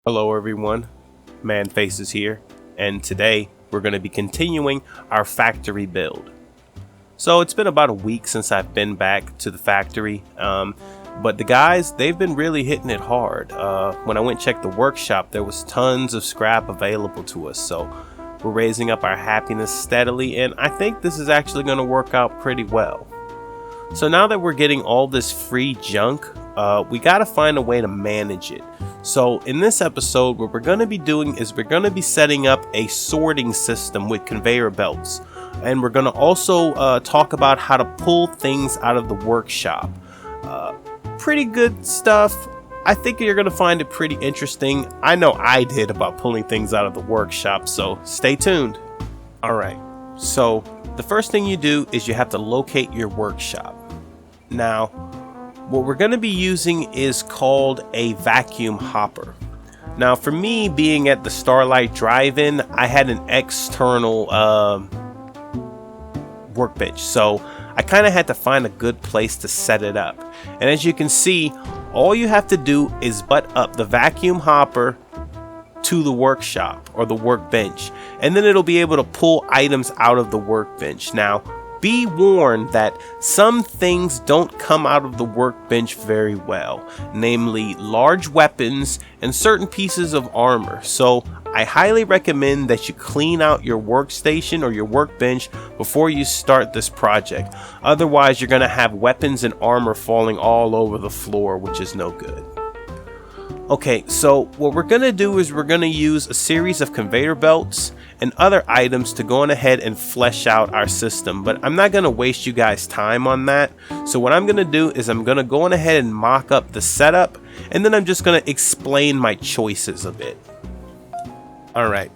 Hello everyone, Man Faces here, and today we're going to be continuing our factory build. So it's been about a week since I've been back to the factory, but the guys, they've been really hitting it hard. When I went and checked the workshop, there was tons of scrap available to us, so we're raising up our happiness steadily, and I think this is actually going to work out pretty well. So now that we're getting all this free junk, we got to find a way to manage it. So in this episode, what we're going to be doing is we're going to be setting up a sorting system with conveyor belts. And we're going to also talk about how to pull things out of the workshop. Pretty good stuff. I think you're going to find it pretty interesting. I know I did about pulling things out of the workshop, so stay tuned. Alright, so the first thing you do is you have to locate your workshop. Now, what we're going to be using is called a vacuum hopper. Now, for me, being at the Starlight Drive-In, I had an external workbench, so I kind of had to find a good place to set it up. And as you can see, all you have to do is butt up the vacuum hopper to the workshop or the workbench, and then it'll be able to pull items out of the workbench. Now, be warned that some things don't come out of the workbench very well, namely large weapons and certain pieces of armor. So I highly recommend that you clean out your workstation or your workbench before you start this project. Otherwise, you're going to have weapons and armor falling all over the floor, which is no good. Okay, so what we're going to do is we're going to use a series of conveyor belts and other items to go on ahead and flesh out our system, but I'm not going to waste you guys time on that. So what I'm going to do is I'm going to go on ahead and mock up the setup, and then I'm just going to explain my choices a bit. Alright,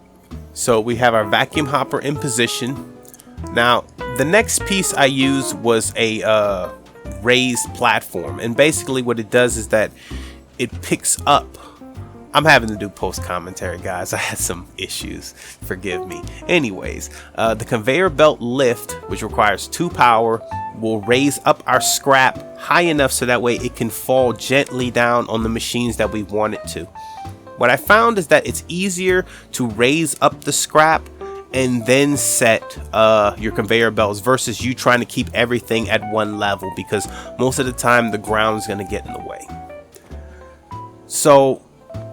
so we have our vacuum hopper in position. Now, the next piece I used was a raised platform, and basically what it does is that it picks up. I'm having to do post commentary, guys. I had some issues, forgive me. Anyways, the conveyor belt lift, which requires 2 power, will raise up our scrap high enough so that way it can fall gently down on the machines that we want it to. What I found is that it's easier to raise up the scrap and then set your conveyor belts versus you trying to keep everything at one level, because most of the time the ground is going to get in the way. So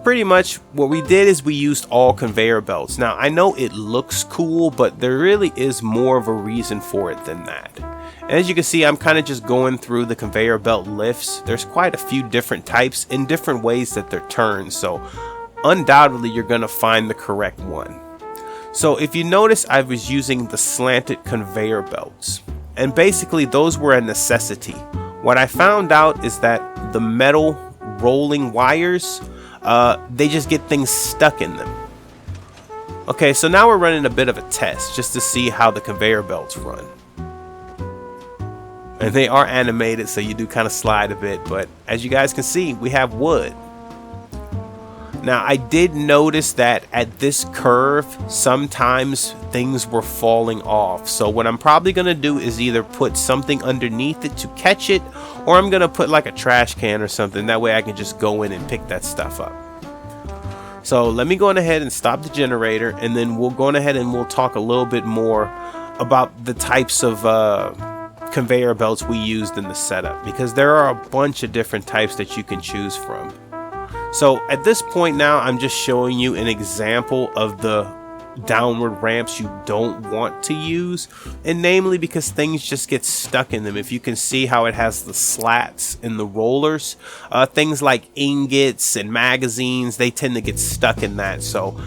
pretty much what we did is we used all conveyor belts. Now, I know it looks cool, but there really is more of a reason for it than that. And as you can see, I'm kind of just going through the conveyor belt lifts. There's quite a few different types in different ways that they're turned, so undoubtedly you're going to find the correct one. So if you notice, I was using the slanted conveyor belts, and basically those were a necessity. What I found out is that the metal rolling wires, they just get things stuck in them. Okay, so now we're running a bit of a test just to see how the conveyor belts run. And they are animated, so you do kind of slide a bit, but as you guys can see, we have wood. Now, I did notice that at this curve, sometimes things were falling off. So what I'm probably going to do is either put something underneath it to catch it, or I'm going to put like a trash can or something. That way I can just go in and pick that stuff up. So let me go on ahead and stop the generator, and then we'll go on ahead and we'll talk a little bit more about the types of conveyor belts we used in the setup, because there are a bunch of different types that you can choose from. So at this point now, I'm just showing you an example of the downward ramps you don't want to use, and namely because things just get stuck in them. If you can see how it has the slats in the rollers, things like ingots and magazines, they tend to get stuck in that. So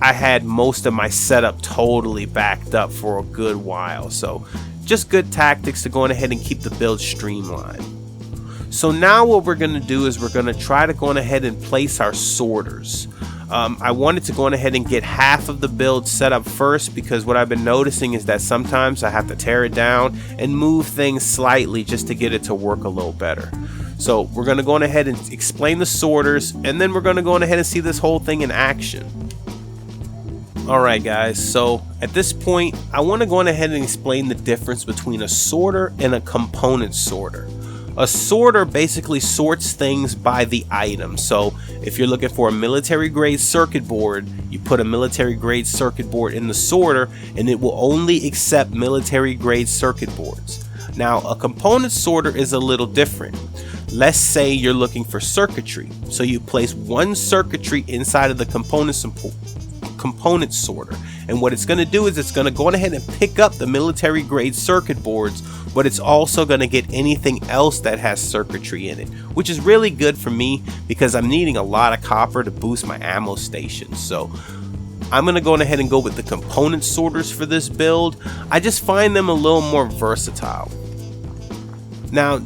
I had most of my setup totally backed up for a good while. So just good tactics to go on ahead and keep the build streamlined. So now what we're going to do is we're going to try to go on ahead and place our sorters. I wanted to go on ahead and get half of the build set up first, because what I've been noticing is that sometimes I have to tear it down and move things slightly just to get it to work a little better. So we're going to go on ahead and explain the sorters, and then we're going to go on ahead and see this whole thing in action. Alright guys, so at this point I want to go on ahead and explain the difference between a sorter and a component sorter. A sorter basically sorts things by the item. So If you're looking for a military grade circuit board, you put a military grade circuit board in the sorter, and it will only accept military grade circuit boards. Now, a component sorter is a little different. Let's say you're looking for circuitry, so you place one circuitry inside of the component sorter, and what it's going to do is it's going to go ahead and pick up the military grade circuit boards, but it's also going to get anything else that has circuitry in it, which is really good for me because I'm needing a lot of copper to boost my ammo station. So I'm going to go ahead and go with the component sorters for this build. I just find them a little more versatile. Now,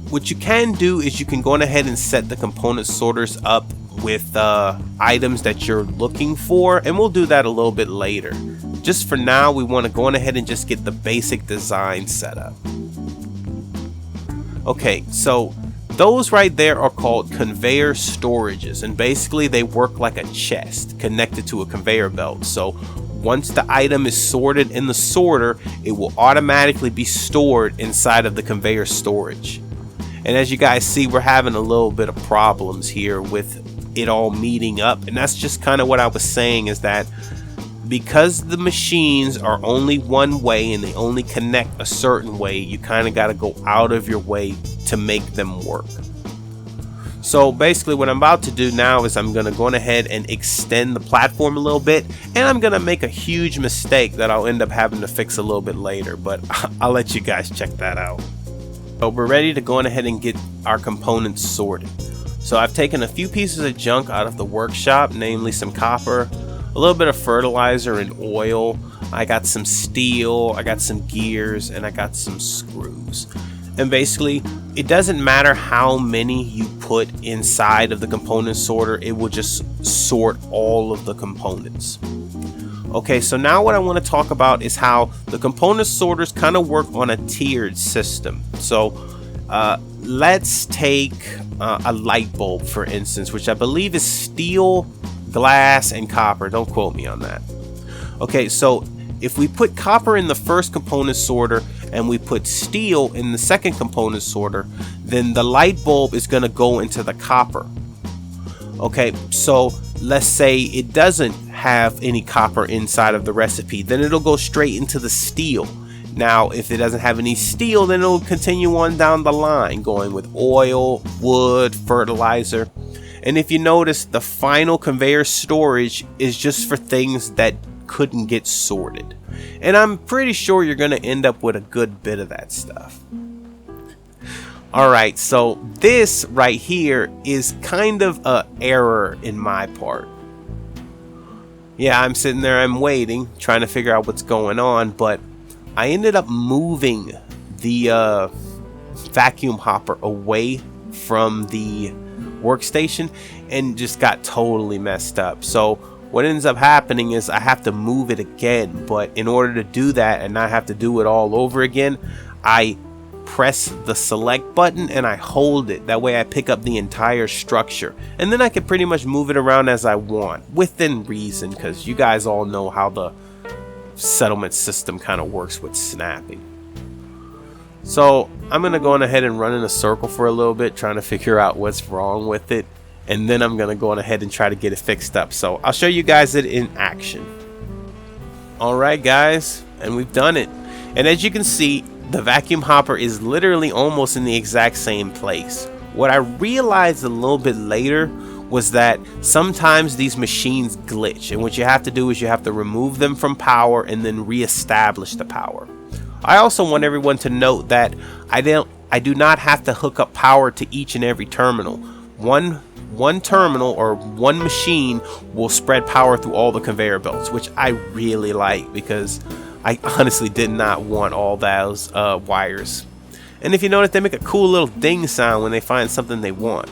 what you can do is you can go ahead and set the component sorters up with items that you're looking for, and we'll do that a little bit later. Just for now, we want to go ahead and just get the basic design set up. Okay, so those right there are called conveyor storages, and basically they work like a chest connected to a conveyor belt. So once the item is sorted in the sorter, it will automatically be stored inside of the conveyor storage. And as you guys see, we're having a little bit of problems here with it all meeting up, and that's just kind of what I was saying, is that because the machines are only one way and they only connect a certain way, you kind of got to go out of your way to make them work. So basically what I'm about to do now is I'm going to go ahead and extend the platform a little bit, and I'm going to make a huge mistake that I'll end up having to fix a little bit later, but I'll let you guys check that out. So we're ready to go ahead and get our components sorted. So I've taken a few pieces of junk out of the workshop, namely some copper, a little bit of fertilizer and oil. I got some steel, I got some gears, and I got some screws. And basically, it doesn't matter how many you put inside of the component sorter, it will just sort all of the components. Okay, so now what I want to talk about is how the component sorters kind of work on a tiered system. So let's take a light bulb, for instance, which I believe is steel, glass, and copper. Don't quote me on that. Okay, so if we put copper in the first component sorter and we put steel in the second component sorter, then the light bulb is going to go into the copper. Okay, so let's say it doesn't have any copper inside of the recipe, then it'll go straight into the steel. Now, if it doesn't have any steel, then it'll continue on down the line, going with oil, wood, fertilizer. And if you notice, the final conveyor storage is just for things that couldn't get sorted. And I'm pretty sure you're going to end up with a good bit of that stuff. Alright, so this right here is kind of an error in my part. Yeah, I'm sitting there, I'm waiting, trying to figure out what's going on, but I ended up moving the vacuum hopper away from the workstation and just got totally messed up. So what ends up happening is I have to move it again, but in order to do that and not have to do it all over again, I press the select button and I hold it. That way I pick up the entire structure, and then I can pretty much move it around as I want within reason, because you guys all know how the settlement system kind of works with snapping. So I'm gonna go on ahead and run in a circle for a little bit, trying to figure out what's wrong with it, and then I'm gonna go on ahead and try to get it fixed up. So I'll show you guys it in action. Alright guys, and we've done it. And as you can see, the vacuum hopper is literally almost in the exact same place. What I realized a little bit later was that sometimes these machines glitch, and what you have to do is you have to remove them from power and then re-establish the power. I also want everyone to note that I do not have to hook up power to each and every terminal. One terminal or one machine will spread power through all the conveyor belts, which I really like because I honestly did not want all those wires. And if you notice, they make a cool little ding sound when they find something they want.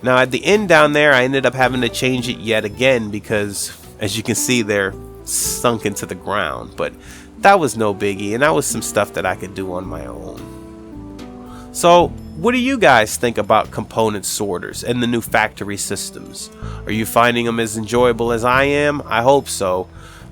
Now at the end down there, I ended up having to change it yet again because, as you can see, they're sunk into the ground. But that was no biggie, and that was some stuff that I could do on my own. So what do you guys think about component sorters and the new factory systems? Are you finding them as enjoyable as I am? I hope so.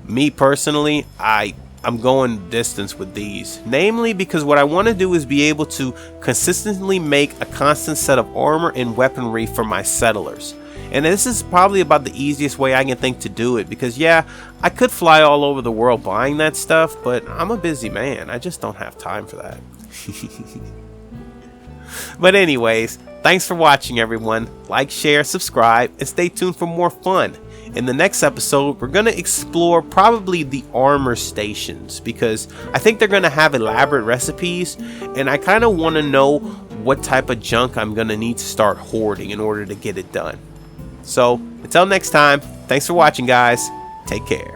Me personally, I I'm going distance with these, namely because what I want to do is be able to consistently make a constant set of armor and weaponry for my settlers. And this is probably about the easiest way I can think to do it, because yeah, I could fly all over the world buying that stuff, but I'm a busy man. I just don't have time for that. But anyways, thanks for watching, everyone. Like, share, subscribe, and stay tuned for more fun. In the next episode, we're going to explore probably the armor stations, because I think they're going to have elaborate recipes, and I kind of want to know what type of junk I'm going to need to start hoarding in order to get it done. So, until next time, thanks for watching, guys. Take care.